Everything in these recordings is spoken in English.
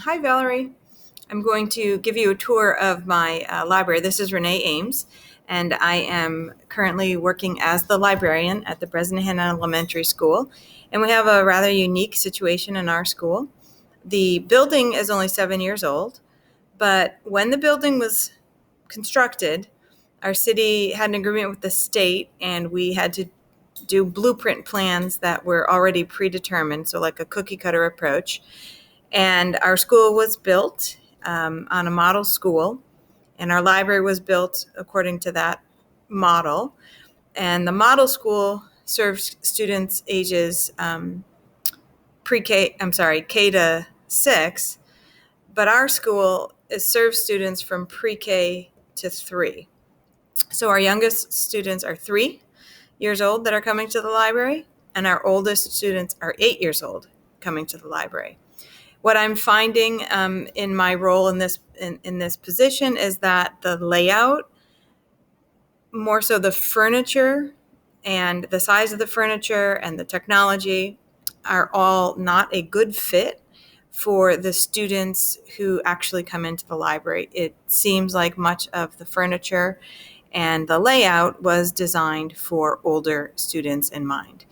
Hi, Valerie. I'm going to give you a tour of my library. This is Renee Ames, and I am currently working as the librarian at the Bresnahan Elementary School. And we have a rather unique situation in our school. The building is only 7 years old, but when the building was constructed, our city had an agreement with the state, and we had to do blueprint plans that were already predetermined, so like a cookie cutter approach. And our school was built on a model school, and our library was built according to that model. And the model school serves students ages K to 6, but our school serves students from pre-K to 3. So our youngest students are 3 years old that are coming to the library, and our oldest students are 8 years old coming to the library. What I'm finding in my role in this position is that the layout, more so the furniture and the size of the furniture and the technology, are all not a good fit for the students who actually come into the library. It seems like much of the furniture and the layout was designed for older students in mind.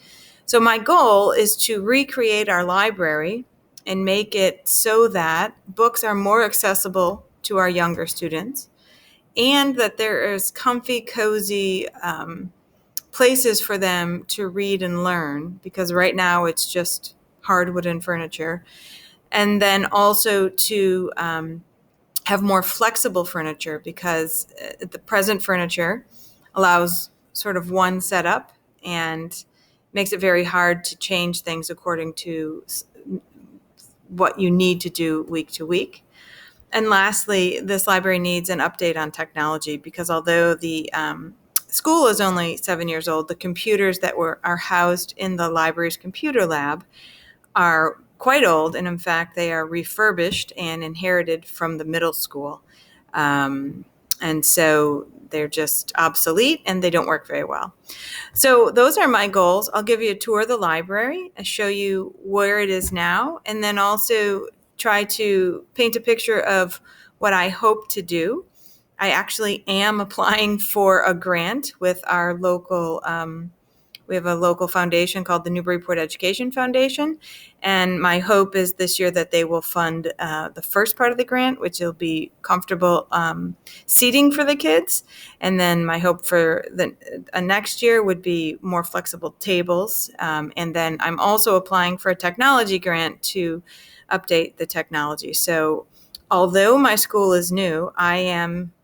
So my goal is to recreate our library and make it so that books are more accessible to our younger students, and that there is comfy, cozy places for them to read and learn, because right now it's just hardwood and furniture. And then also to have more flexible furniture, because the present furniture allows sort of one setup and makes it very hard to change things according to what you need to do week to week. And lastly, this library needs an update on technology, because although the school is only 7 years old, the computers that are housed in the library's computer lab are quite old, and in fact, they are refurbished and inherited from the middle school. And so they're just obsolete and they don't work very well. So those are my goals. I'll give you a tour of the library and show you where it is now, and then also try to paint a picture of what I hope to do. I actually am applying for a grant with our local we have a local foundation called the Newburyport Education Foundation, and my hope is this year that they will fund the first part of the grant, which will be comfortable seating for the kids. And then my hope for the next year would be more flexible tables. And then I'm also applying for a technology grant to update the technology. So although my school is new, I am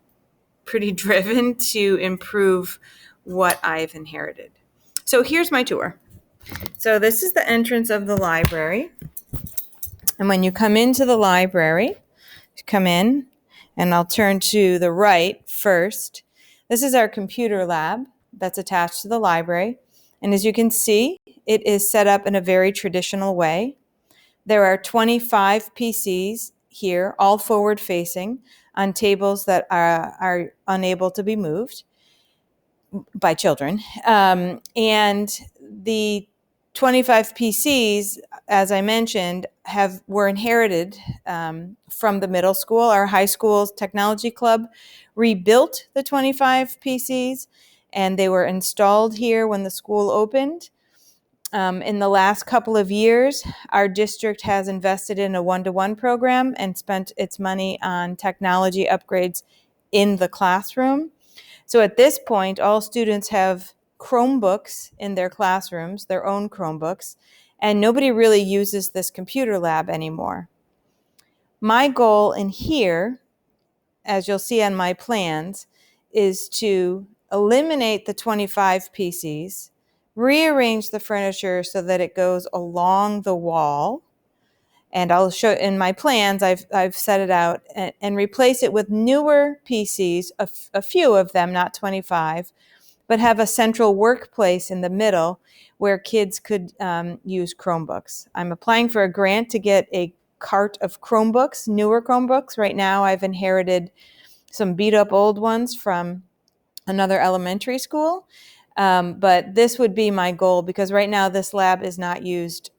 pretty driven to improve what I've inherited. So here's my tour. So this is the entrance of the library. And when you come into the library, come in, and I'll turn to the right first. This is our computer lab that's attached to the library. And as you can see, it is set up in a very traditional way. There are 25 PCs here, all forward facing, on tables that are unable to be moved by children. And the 25 PCs, as I mentioned, were inherited from the middle school. Our high school's technology club rebuilt the 25 PCs, and they were installed here when the school opened. In the last couple of years, our district has invested in a one-to-one program and spent its money on technology upgrades in the classroom. So at this point, all students have Chromebooks in their classrooms, their own Chromebooks, and nobody really uses this computer lab anymore. My goal in here, as you'll see on my plans, is to eliminate the 25 PCs, rearrange the furniture so that it goes along the wall, and I'll show in my plans, I've set it out, and replace it with newer PCs, a few of them, not 25, but have a central workplace in the middle where kids could use Chromebooks. I'm applying for a grant to get a cart of Chromebooks, newer Chromebooks. Right now I've inherited some beat up old ones from another elementary school, but this would be my goal, because right now this lab is not used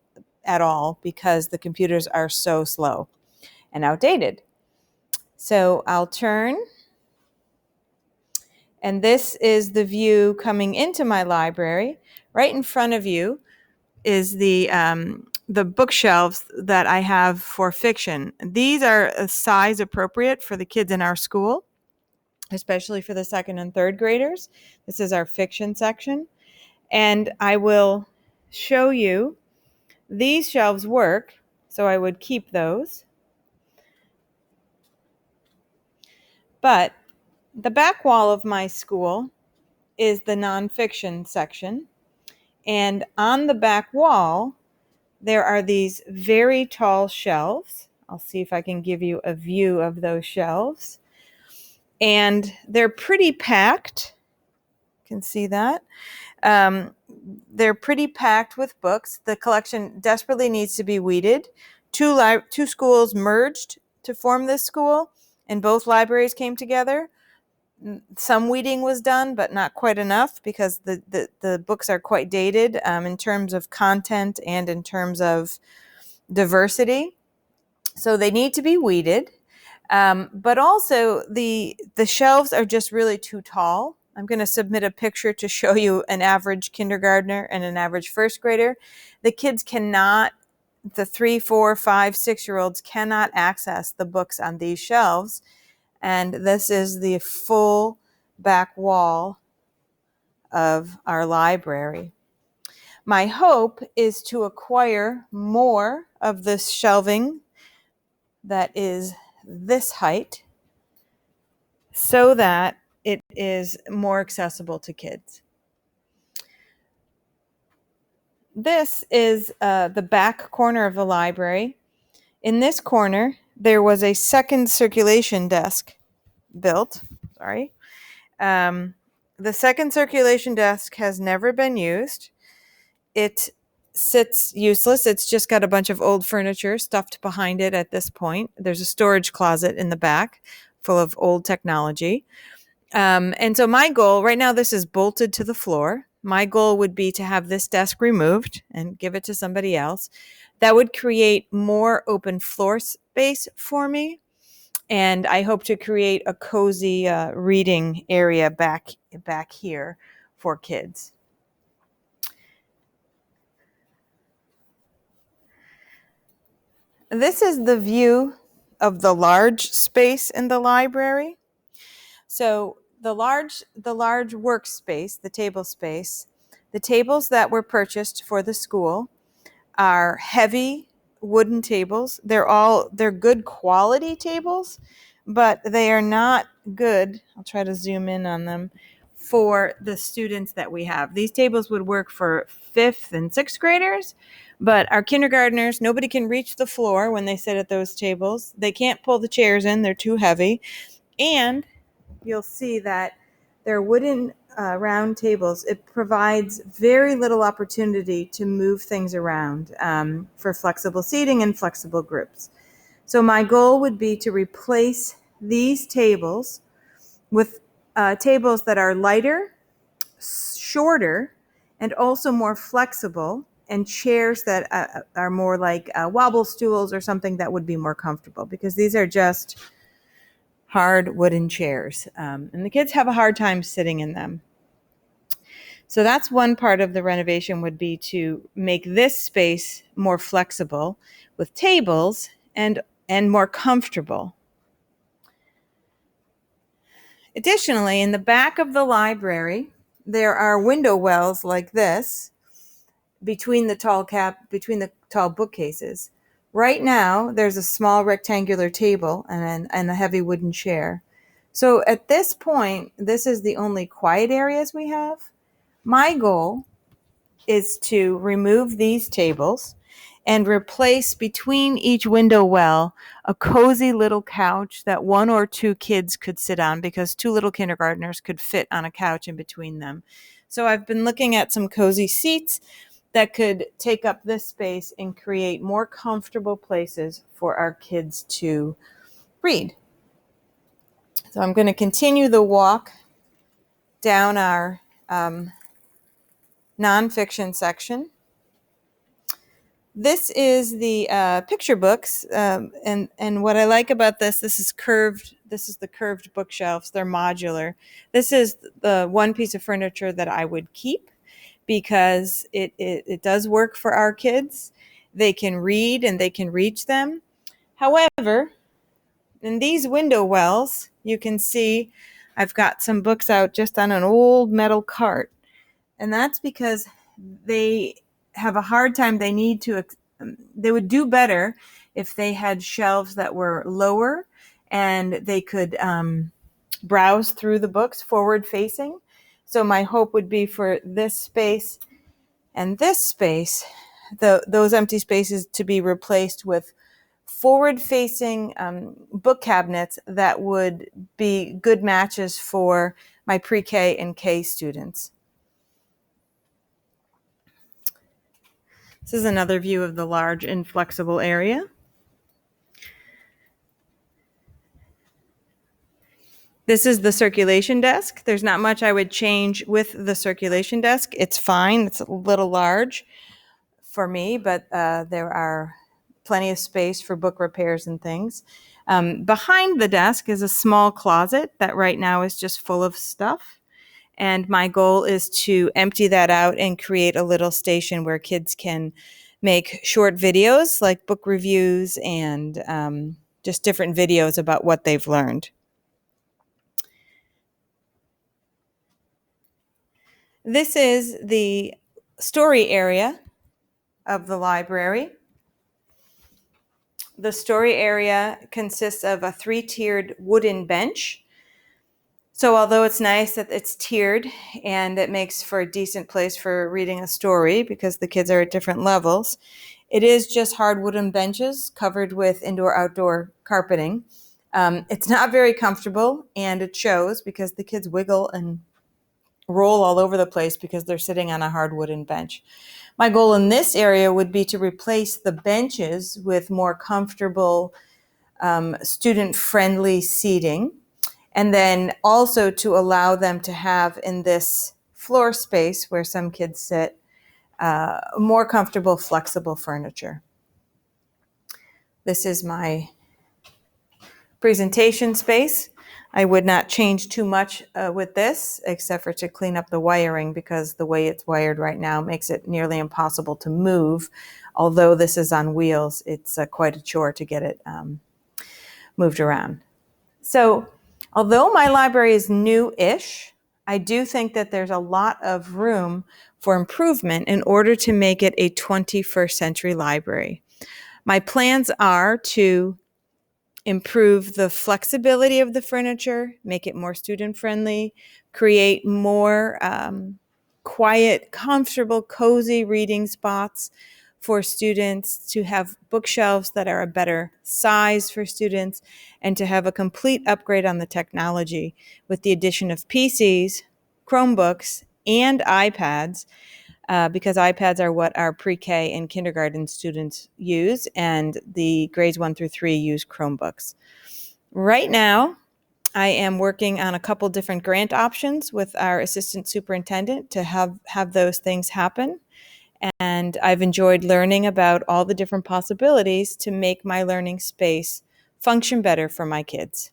at all because the computers are so slow. and outdated. So I'll turn, and this is the view coming into my library. Right in front of you is the bookshelves that I have for fiction. These are size appropriate for the kids in our school, especially for the second and third graders. This is our fiction section. And I will show you these shelves work, so I would keep those. But the back wall of my school is the nonfiction section. And on the back wall, there are these very tall shelves. I'll see if I can give you a view of those shelves. And they're pretty packed. You can see that. They're pretty packed with books. The collection desperately needs to be weeded. Two schools merged to form this school, and both libraries came together. Some weeding was done, but not quite enough because the books are quite dated in terms of content and in terms of diversity. So they need to be weeded. But also the shelves are just really too tall. I'm going to submit a picture to show you an average kindergartner and an average first grader. The kids cannot, the 3, 4, 5, 6-year-olds cannot access the books on these shelves. And this is the full back wall of our library. My hope is to acquire more of this shelving that is this height so that it is more accessible to kids. This is the back corner of the library. In this corner, there was a second circulation desk built. The second circulation desk has never been used. It sits useless. It's just got a bunch of old furniture stuffed behind it at this point. There's a storage closet in the back full of old technology. And so my goal, right now this is bolted to the floor. My goal would be to have this desk removed and give it to somebody else. That would create more open floor space for me. And I hope to create a cozy reading area back here for kids. This is the view of the large space in the library. So the large workspace, the table space, the tables that were purchased for the school are heavy wooden tables. They're good quality tables, but they are not good. I'll try to zoom in on them for the students that we have. These tables would work for 5th and 6th graders, but our kindergartners, nobody can reach the floor when they sit at those tables. They can't pull the chairs in, they're too heavy. And you'll see that they're wooden round tables. It provides very little opportunity to move things around for flexible seating and flexible groups. So my goal would be to replace these tables with tables that are lighter, shorter, and also more flexible, and chairs that are more like wobble stools or something that would be more comfortable, because these are just hard wooden chairs, and the kids have a hard time sitting in them. So that's one part of the renovation, would be to make this space more flexible with tables and more comfortable. Additionally, in the back of the library, there are window wells like this between the tall bookcases. Right now, there's a small rectangular table and a heavy wooden chair. So at this point, this is the only quiet areas we have. My goal is to remove these tables and replace between each window well a cozy little couch that 1 or 2 kids could sit on, because 2 little kindergartners could fit on a couch in between them. So I've been looking at some cozy seats that could take up this space and create more comfortable places for our kids to read. So I'm going to continue the walk down our nonfiction section. This is the picture books, and what I like about this is curved. This is the curved bookshelves. They're modular. This is the one piece of furniture that I would keep because it does work for our kids. They can read and they can reach them. However, in these window wells, you can see I've got some books out just on an old metal cart. And that's because they have a hard time. They would do better if they had shelves that were lower and they could browse through the books forward facing. So my hope would be for this space and this space, those empty spaces, to be replaced with forward facing book cabinets that would be good matches for my pre-K and K students. This is another view of the large inflexible area. This is the circulation desk. There's not much I would change with the circulation desk. It's fine. It's a little large for me, but there are plenty of space for book repairs and things. Behind the desk is a small closet that right now is just full of stuff. And my goal is to empty that out and create a little station where kids can make short videos like book reviews and just different videos about what they've learned. This is the story area of the library. The story area consists of a 3-tiered wooden bench. So although it's nice that it's tiered and it makes for a decent place for reading a story because the kids are at different levels, it is just hard wooden benches covered with indoor-outdoor carpeting. It's not very comfortable, and it shows because the kids wiggle and roll all over the place because they're sitting on a hard wooden bench. My goal in this area would be to replace the benches with more comfortable, student-friendly seating, and then also to allow them to have in this floor space where some kids sit, more comfortable, flexible furniture. This is my presentation space. I would not change too much with this, except for to clean up the wiring, because the way it's wired right now makes it nearly impossible to move. Although this is on wheels, it's quite a chore to get it moved around. So although my library is new-ish, I do think that there's a lot of room for improvement in order to make it a 21st century library. My plans are to improve the flexibility of the furniture, make it more student-friendly, create more quiet, comfortable, cozy reading spots for students, to have bookshelves that are a better size for students, and to have a complete upgrade on the technology with the addition of PCs, Chromebooks, and iPads, because iPads are what our pre-K and kindergarten students use, and the grades 1 through 3 use Chromebooks. Right now, I am working on a couple different grant options with our assistant superintendent to have those things happen. And I've enjoyed learning about all the different possibilities to make my learning space function better for my kids.